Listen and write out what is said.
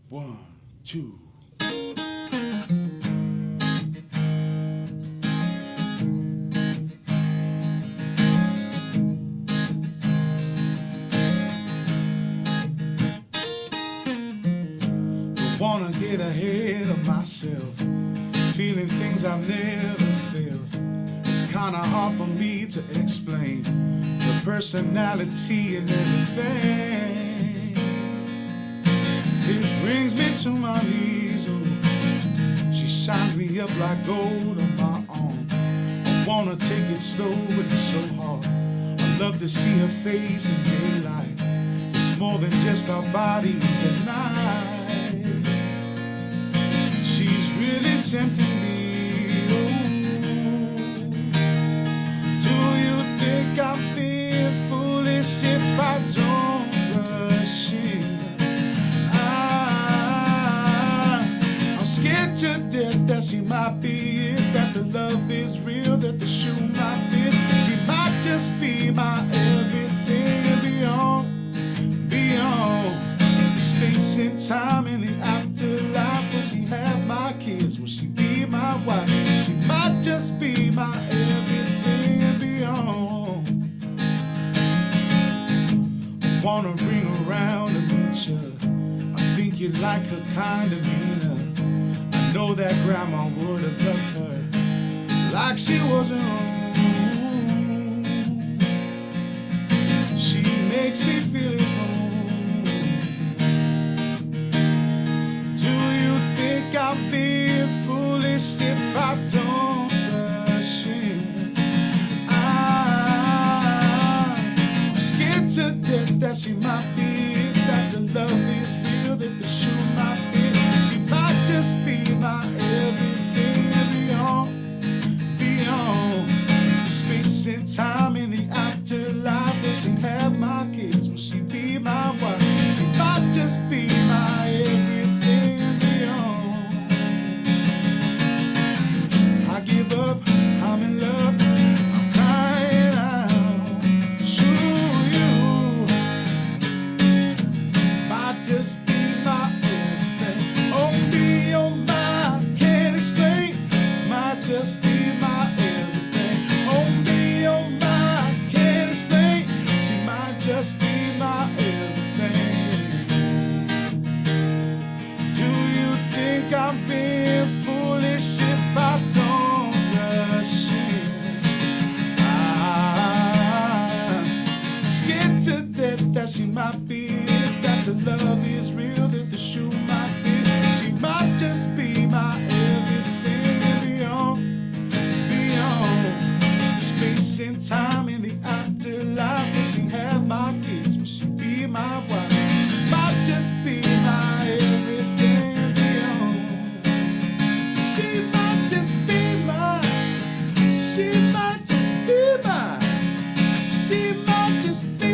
One, two. Don't wanna get ahead of myself, feeling things I've never felt. It's kinda hard for me to explain the personality and everything. It brings me to my knees, oh. She shines me up like gold on my arm. I wanna take it slow, but it's so hard. I love to see her face in daylight. It's more than just our bodies at night. She's really tempting me, oh. Do you think I'm being foolish if I don't rush in? Scared to death that she might be it, that the love is real, that the shoe might fit. She might just be my everything and beyond the space and time in the afterlife. Will she have my kids? Will she be my wife? She might just be my everything and beyond. I wanna ring around and meet you. I think you like her kind of meaner. Know that grandma would have loved her like she was her own. She makes me feel at home. Do you think I'm being foolish if I don't rush in? I'm scared to death that she might be it, that the love is real, that the shoe might fit. She might just be my everything beyond the space and time in the afterlife. Will she have my kids? Will she be my wife? She might just be my everything beyond. I give up, I'm in love, I'm crying out to you. Might just be my everything. Oh, be your mind, can't explain. Might just be my everything. Oh, be your mind, can't explain. She might just be my everything. Do you think I'm being foolish if I don't rush in? I'm scared to death that she might be it, that the love is real, that the shoe might fit. She might just be my everything beyond space and time in the afterlife. Will she have my kids? Will she be my wife? She might just be my everything beyond. She might just be mine. She might just be mine. She might just be